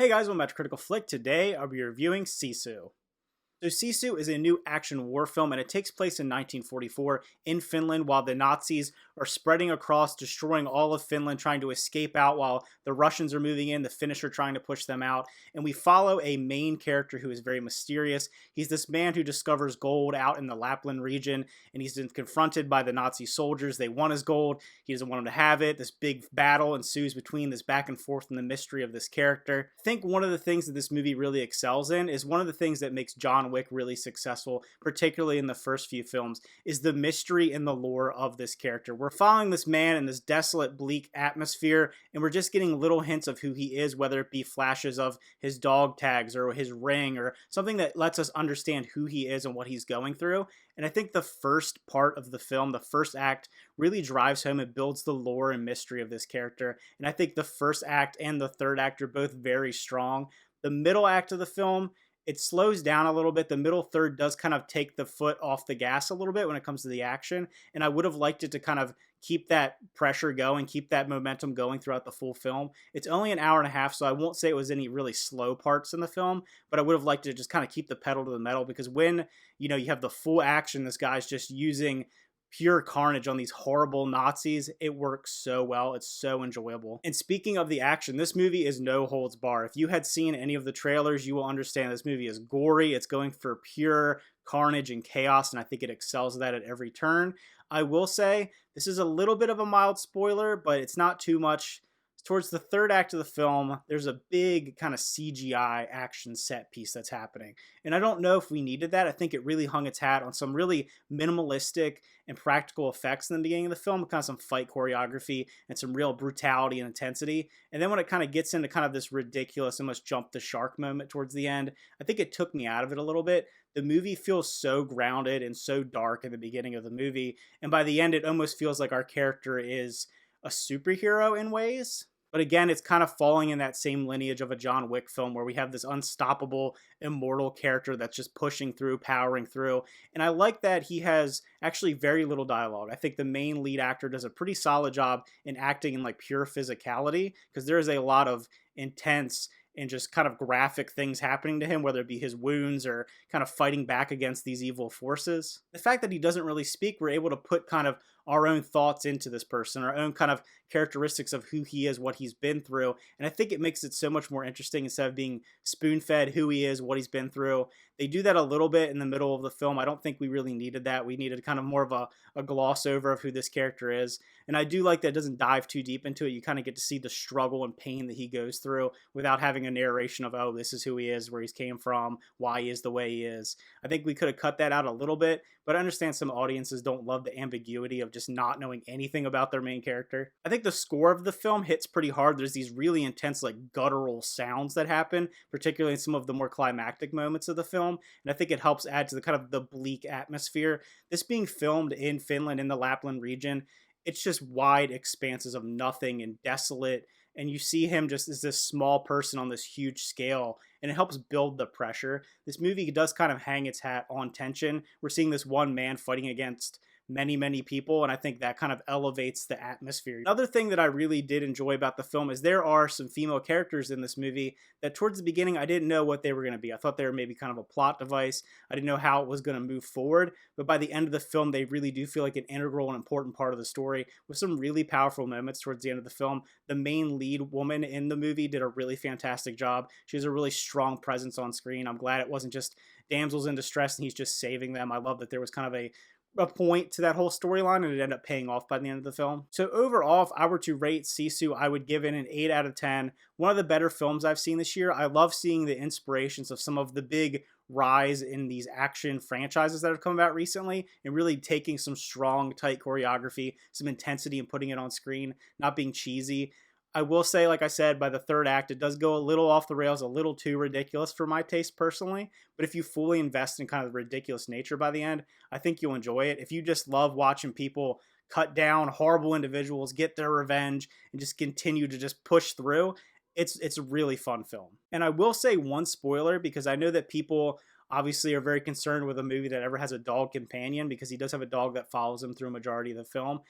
Hey guys, welcome back to Critical Flick. Today I'll be reviewing Sisu. So Sisu is a new action war film and it takes place in 1944 in Finland while the Nazis are spreading across, destroying all of Finland, trying to escape out while the Russians are moving in, the Finnish are trying to push them out. And we follow a main character who is very mysterious. He's this man who discovers gold out in the Lapland region and he's been confronted by the Nazi soldiers. They want his gold. He doesn't want them to have it. This big battle ensues between this back and forth and the mystery of this character. I think one of the things that this movie really excels in is one of the things that makes John Wick really successful, particularly in the first few films, is the mystery and the lore of this character. We're following this man in this desolate, bleak atmosphere, and we're just getting little hints of who he is, whether it be flashes of his dog tags or his ring or something that lets us understand who he is and what he's going through. And I think the first part of the film, the first act, really drives home and builds the lore and mystery of this character. And I think the first act and the third act are both very strong. The middle act of the film, it slows down a little bit. The middle third does kind of take the foot off the gas a little bit when it comes to the action. And I would have liked it to kind of keep that pressure going, keep that momentum going throughout the full film. It's only an hour and a half, so I won't say it was any really slow parts in the film, but I would have liked to just kind of keep the pedal to the metal because when, you have the full action, this guy's just using pure carnage on these horrible Nazis. It works so well. It's so enjoyable. And speaking of the action, this movie is no holds bar. If you had seen any of the trailers, you will understand this movie is gory. It's going for pure carnage and chaos, and I think it excels at that at every turn. I will say this is a little bit of a mild spoiler, but it's not too much. Towards the third act of the film, there's a big kind of CGI action set piece that's happening. And I don't know if we needed that. I think it really hung its hat on some really minimalistic and practical effects in the beginning of the film, kind of some fight choreography and some real brutality and intensity. And then when it kind of gets into kind of this ridiculous, almost jump the shark moment towards the end, I think it took me out of it a little bit. The movie feels so grounded and so dark in the beginning of the movie. And by the end, it almost feels like our character is a superhero in ways. But again, it's kind of falling in that same lineage of a John Wick film where we have this unstoppable, immortal character that's just pushing through, powering through. And I like that he has actually very little dialogue. I think the main lead actor does a pretty solid job in acting in like pure physicality because there is a lot of intense and just kind of graphic things happening to him, whether it be his wounds or kind of fighting back against these evil forces. The fact that he doesn't really speak, we're able to put kind of our own thoughts into this person, our own kind of characteristics of who he is, what he's been through. And I think it makes it so much more interesting instead of being spoon-fed who he is, what he's been through. They do that a little bit in the middle of the film. I don't think we really needed that. We needed kind of more of a gloss over of who this character is. And I do like that it doesn't dive too deep into it. You kind of get to see the struggle and pain that he goes through without having a narration of, oh, this is who he is, where he's came from, why he is the way he is. I think we could have cut that out a little bit, but I understand some audiences don't love the ambiguity of just not knowing anything about their main character. I think the score of the film hits pretty hard. There's these really intense, like guttural sounds that happen, particularly in some of the more climactic moments of the film. And I think it helps add to the kind of the bleak atmosphere. This being filmed in Finland, in the Lapland region, it's just wide expanses of nothing and desolate. And you see him just as this small person on this huge scale, and it helps build the pressure. This movie does kind of hang its hat on tension. We're seeing this one man fighting against many people, and I think that kind of elevates the atmosphere. Another thing that I really did enjoy about the film is there are some female characters in this movie that towards the beginning I didn't know what they were going to be. I thought they were maybe kind of a plot device. I didn't know how it was going to move forward, but by the end of the film they really do feel like an integral and important part of the story with some really powerful moments towards the end of the film. The main lead woman in the movie did a really fantastic job. She has a really strong presence on screen. I'm glad it wasn't just damsels in distress and he's just saving them. I love that there was kind of a point to that whole storyline and it ended up paying off by the end of the film. So overall, if I were to rate Sisu, I would give it an 8 out of 10. One of the better films I've seen this year. I love seeing the inspirations of some of the big rise in these action franchises that have come out recently and really taking some strong, tight choreography, some intensity and putting it on screen, not being cheesy. I will say, like I said, by the third act, it does go a little off the rails, a little too ridiculous for my taste personally. But if you fully invest in kind of the ridiculous nature by the end, I think you'll enjoy it. If you just love watching people cut down horrible individuals, get their revenge, and just continue to just push through, it's a really fun film. And I will say one spoiler because I know that people obviously are very concerned with a movie that ever has a dog companion because he does have a dog that follows him through a majority of the film.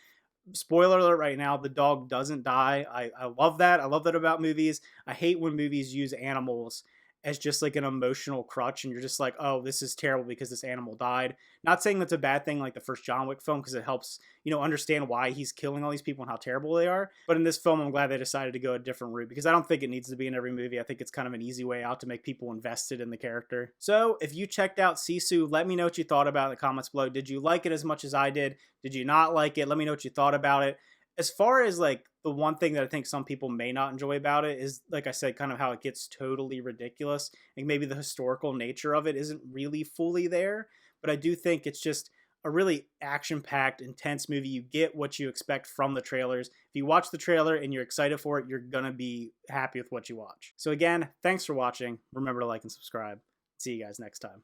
Spoiler alert right now, the dog doesn't die. I love that. I love that about movies. I hate when movies use animals as just like an emotional crutch and you're just like, oh, this is terrible because this animal died. Not saying that's a bad thing like the first John Wick film because it helps, understand why he's killing all these people and how terrible they are. But in this film, I'm glad they decided to go a different route because I don't think it needs to be in every movie. I think it's kind of an easy way out to make people invested in the character. So if you checked out Sisu, let me know what you thought about it in the comments below. Did you like it as much as I did? Did you not like it? Let me know what you thought about it. As far as like the one thing that I think some people may not enjoy about it is, like I said, kind of how it gets totally ridiculous. Like maybe the historical nature of it isn't really fully there, but I do think it's just a really action-packed, intense movie. You get what you expect from the trailers. If you watch the trailer and you're excited for it, you're gonna be happy with what you watch. So again, thanks for watching. Remember to like and subscribe. See you guys next time.